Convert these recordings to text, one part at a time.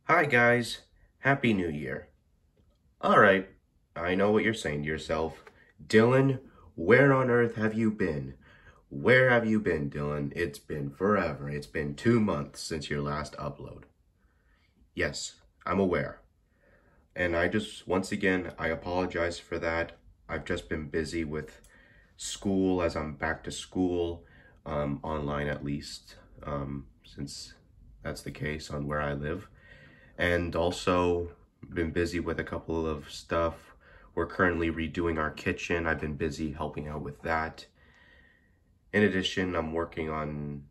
Hi guys, Happy New Year. Alright, I know what you're saying to yourself. Dylan, where on earth have you been? Where have you been, Dylan? It's been forever. It's been 2 months since your last upload. Yes, I'm aware. And once again, I apologize for that. I've just been busy with school as I'm back to school, online at least, since that's the case on where I live. And also been busy with a couple of stuff. We're currently redoing our kitchen. I've been busy helping out with that. In addition, I'm working on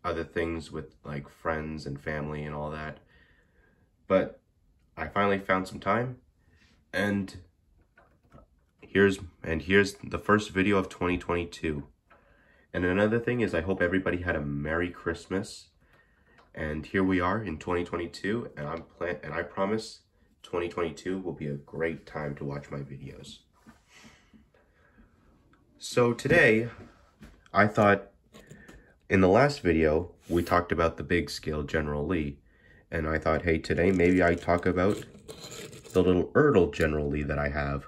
other things with like friends and family and all that. But I finally found some time, and here's the first video of 2022. And another thing is I hope everybody had a Merry Christmas. And here we are in 2022, and I promise 2022 will be a great time to watch my videos. So today, I thought in the last video, we talked about the big scale General Lee, and I thought, hey, today maybe I talk about the little Ertl General Lee that I have.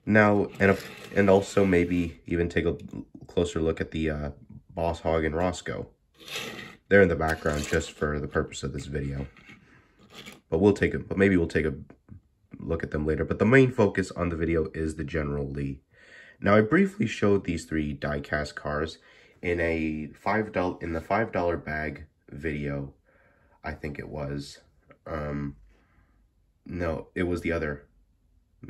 Now, and also maybe even take a closer look at the Boss Hog and Roscoe. They're in the background just for the purpose of this video. But maybe we'll take a look at them later. But the main focus on the video is the General Lee. Now, I briefly showed these three die-cast cars in the $5 bag video. I think it was. No, it was the other.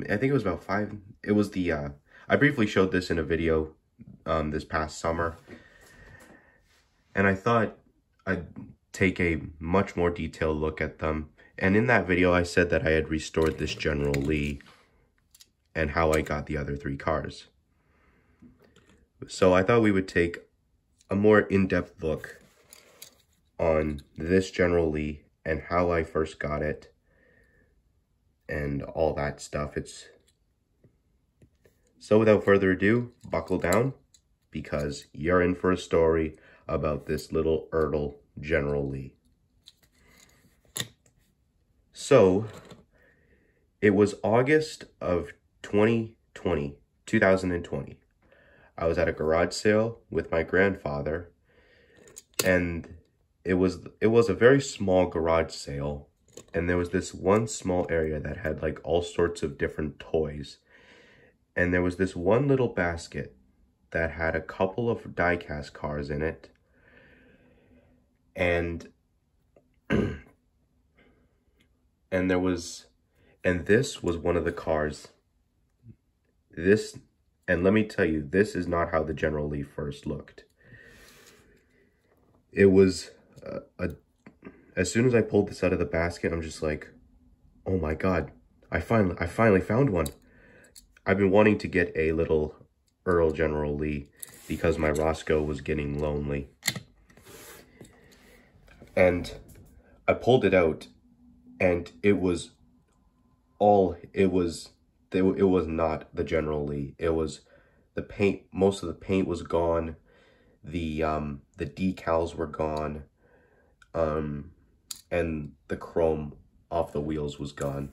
I think it was about five. It was the, I briefly showed this in a video this past summer. And I thought I'd take a much more detailed look at them. And in that video, I said that I had restored this General Lee and how I got the other three cars. So I thought we would take a more in-depth look on this General Lee and how I first got it and all that stuff. So without further ado, buckle down, because you're in for a story about this little Ertl General Lee. So, it was August of 2020. I was at a garage sale with my grandfather, and it was a very small garage sale, and there was this one small area that had like all sorts of different toys. And there was this one little basket that had a couple of die-cast cars in it. And this was one of the cars. And let me tell you, this is not how the General Lee first looked. It was as soon as I pulled this out of the basket, I'm just like, oh my God, I finally found one. I've been wanting to get a little Ertl General Lee because my Roscoe was getting lonely. And I pulled it out, and it was not the General Lee. It was the paint. Most of the paint was gone. The decals were gone. And the chrome off the wheels was gone.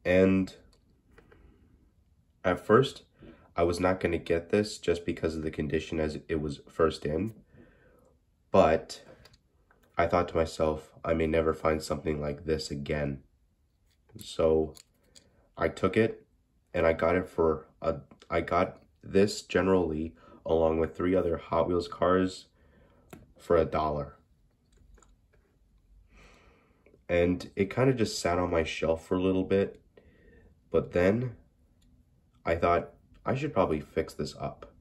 And at first, I was not going to get this just because of the condition as it was first in. But I thought to myself, I may never find something like this again. So I took it, and I got it I got this General Lee along with 3 other Hot Wheels cars for $1. And it kind of just sat on my shelf for a little bit. But then I thought I should probably fix this up.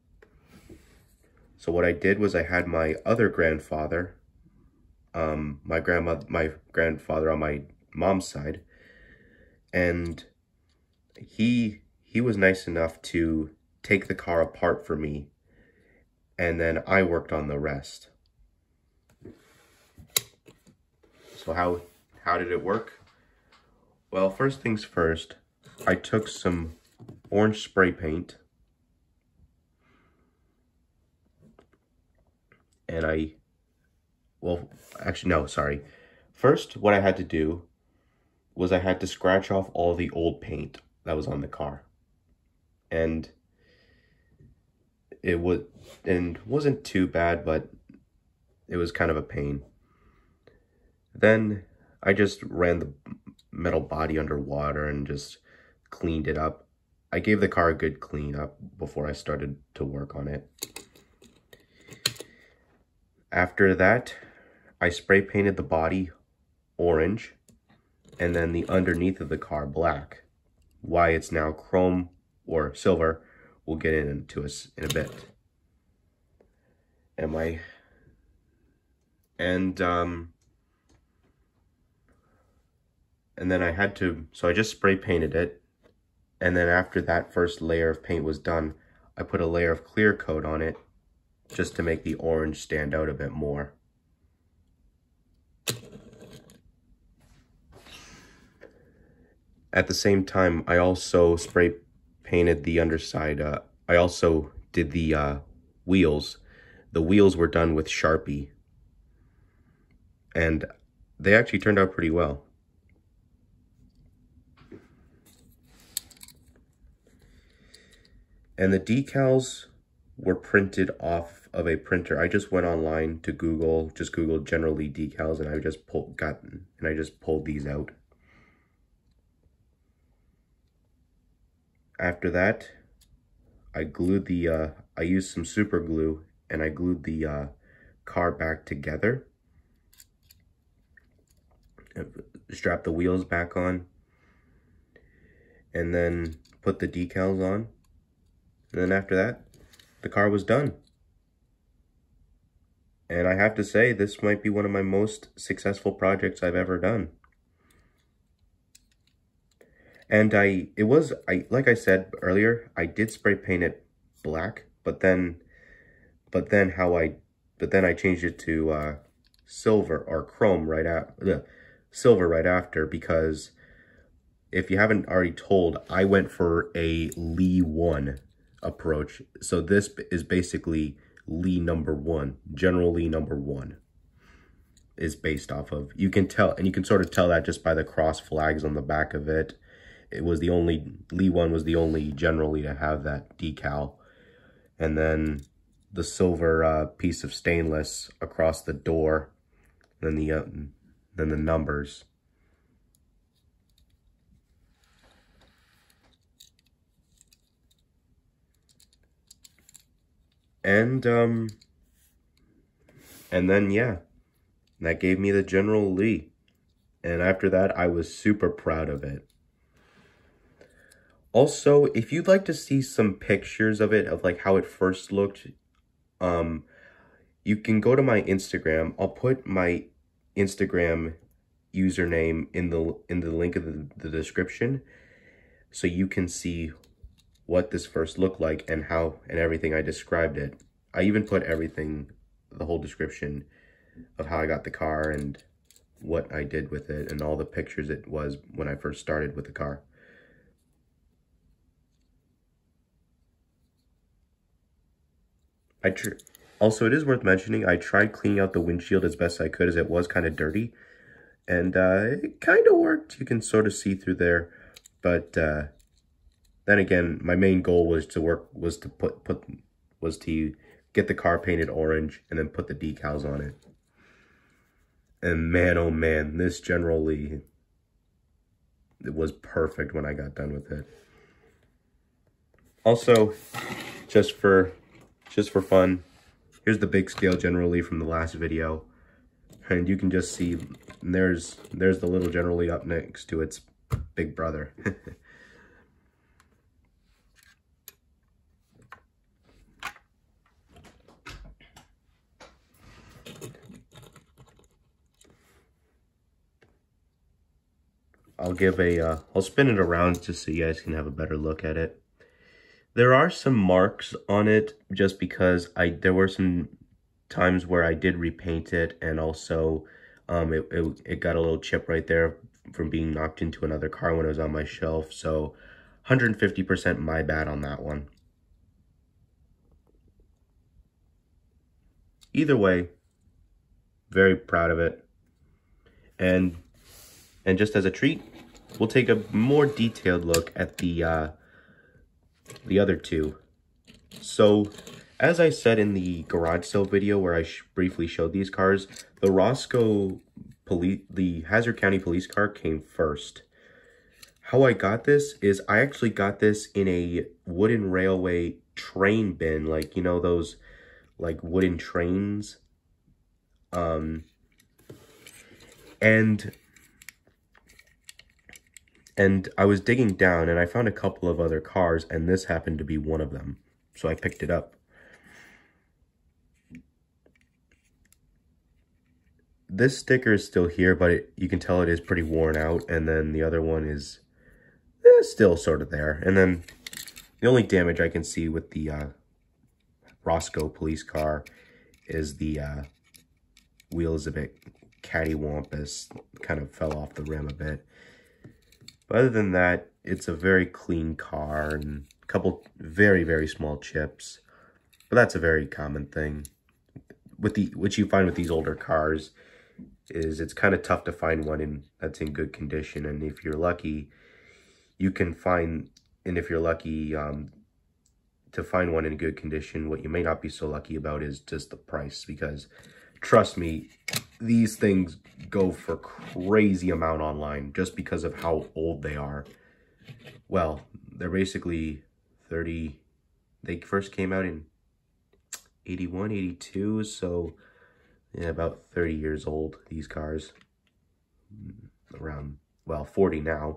So what I did was I had my other grandfather, my grandfather on my mom's side, and he was nice enough to take the car apart for me, and then I worked on the rest. So how did it work? Well, first things first, I took some orange spray paint and well, actually, no, sorry. First, what I had to do was I had to scratch off all the old paint that was on the car. And it wasn't too bad, but it was kind of a pain. Then I just ran the metal body under water and just cleaned it up. I gave the car a good clean up before I started to work on it. After that, I spray painted the body orange and then the underneath of the car black. Why it's now chrome or silver, we'll get into us in a bit. And then I had to, so I just spray painted it. And then after that first layer of paint was done, I put a layer of clear coat on it just to make the orange stand out a bit more. At the same time, I also spray painted the underside. I also did the wheels. The wheels were done with Sharpie, and they actually turned out pretty well. And the decals were printed off of a printer. I just went online to Google, just Googled General Lee decals, and I just pulled these out. After that, I glued I used some super glue and I glued the car back together. Strapped the wheels back on and then put the decals on. And then after that, the car was done. And I have to say, this might be one of my most successful projects I've ever done. And like I said earlier, I did spray paint it black, but then I changed it to silver or chrome silver right after, because if you haven't already told, I went for a Lee 1 approach. So this is basically Lee number 1, General Lee number 1 is based off of. You can tell, and you can sort of tell that just by the cross flags on the back of it. It was the only, Lee 1 was the only General Lee to have that decal. And then the silver piece of stainless across the door, then the numbers. And then, yeah, that gave me the General Lee. And after that, I was super proud of it. Also, if you'd like to see some pictures of it, of like how it first looked, you can go to my Instagram. I'll put my Instagram username in the link of the description, so you can see what this first looked like and how and everything I described it. I even put everything, the whole description of how I got the car and what I did with it and all the pictures it was when I first started with the car. Also, it is worth mentioning, I tried cleaning out the windshield as best I could, as it was kind of dirty. And it kind of worked. You can sort of see through there. But then again, my main goal was to get the car painted orange and then put the decals on it. And man, oh man, this General Lee, it was perfect when I got done with it. Also, just for fun, here's the big scale General Lee from the last video. And you can just see, there's the little General Lee up next to its big brother. I'll spin it around just so you guys can have a better look at it. There are some marks on it just because there were some times where I did repaint it, and also it got a little chip right there from being knocked into another car when it was on my shelf. So 150% my bad on that one. Either way, very proud of it. And just as a treat, we'll take a more detailed look at the other two. So, as I said in the garage sale video where I briefly showed these cars, the the Hazard County police car came first. How I got this is I actually got this in a wooden railway train bin, like, you know, those like wooden trains. And I was digging down and I found a couple of other cars, and this happened to be one of them. So I picked it up. This sticker is still here, but you can tell it is pretty worn out. And then the other one is still sort of there. And then the only damage I can see with the Roscoe police car is the wheel is a bit cattywampus, kind of fell off the rim a bit. But other than that, it's a very clean car and a couple very, very small chips. But that's a very common thing. Which you find with these older cars is it's kind of tough to find one that's in good condition. And if you're lucky, you can find, and if you're lucky to find one in good condition, what you may not be so lucky about is just the price. Because trust me, these things go for crazy amount online just because of how old they are. Well, they're basically 30, they first came out in 81, 82, so yeah, about 30 years old, these cars. Around, well, 40 now.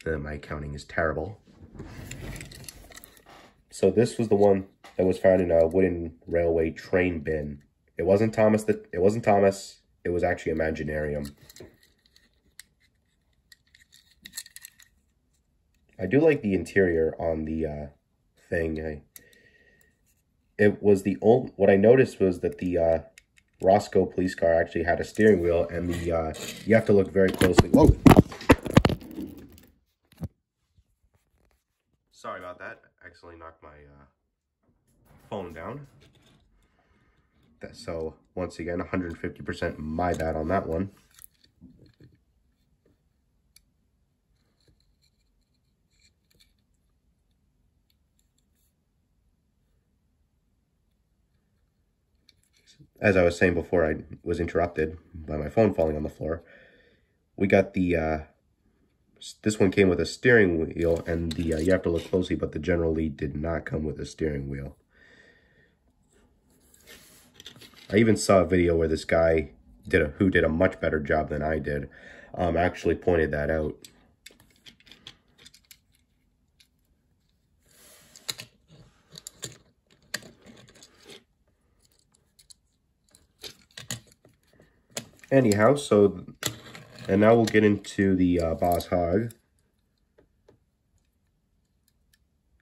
My counting is terrible. So this was the one that was found in a wooden railway train bin. It wasn't Thomas. It was actually Imaginarium. I do like the interior on the thing. It was the old. What I noticed was that the Roscoe police car actually had a steering wheel, and the you have to look very closely. Whoa! Sorry about that. I accidentally knocked my phone down. So, once again, 150% my bad on that one. As I was saying before, I was interrupted by my phone falling on the floor. We got the, this one came with a steering wheel, and the, you have to look closely, but the General Lee did not come with a steering wheel. I even saw a video where this guy who did a much better job than I did, actually pointed that out. Anyhow, so, and now we'll get into the Boss Hog.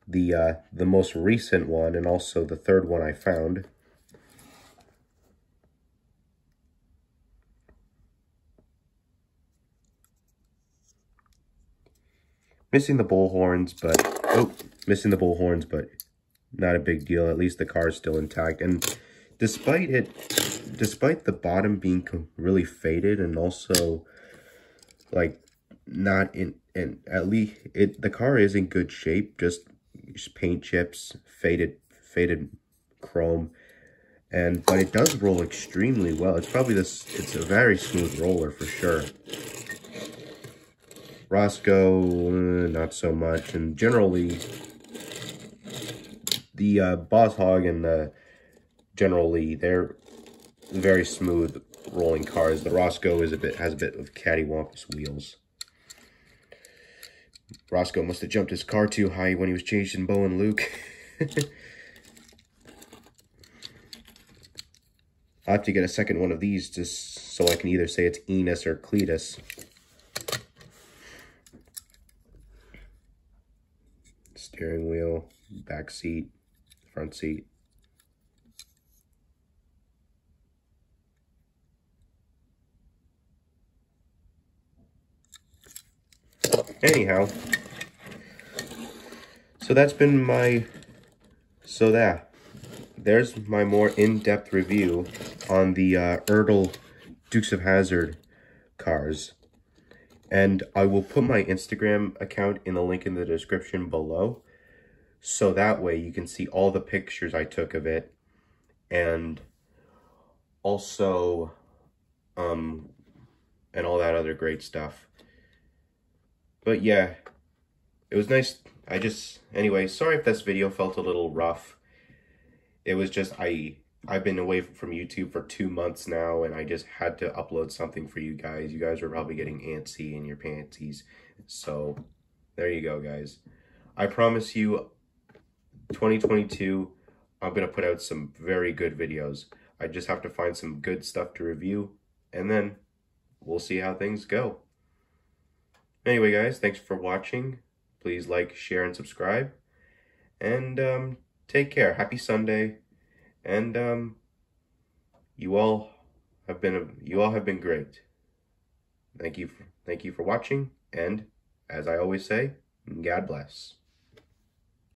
The most recent one, and also the third one I found. Missing the bull horns, but not a big deal. At least the car is still intact. And despite the bottom being really faded, and also like not in at least the car is in good shape. Just paint chips, faded chrome, but it does roll extremely well. It's probably it's a very smooth roller for sure. Roscoe, not so much. And generally, the Boss Hog and the General Lee, they're very smooth rolling cars. The Roscoe has a bit of cattywampus wheels. Roscoe must have jumped his car too high when he was chasing Bo and Luke. I'll have to get a second one of these just so I can either say it's Enos or Cletus. Steering wheel, back seat, front seat. Anyhow, so that's been my, there's my more in-depth review on the Ertl Dukes of Hazzard cars. And I will put my Instagram account in the link in the description below. So that way you can see all the pictures I took of it. And also, and all that other great stuff. But yeah, it was nice. Anyway, sorry if this video felt a little rough. It was just, I've been away from YouTube for 2 months now, and I just had to upload something for you guys. You guys were probably getting antsy in your panties. So, there you go, guys. I promise you, 2022, I'm going to put out some very good videos. I just have to find some good stuff to review, and then we'll see how things go. Anyway, guys, thanks for watching. Please like, share, and subscribe. And take care. Happy Sunday. And you all have been great. Thank you for watching, and as I always say, God bless.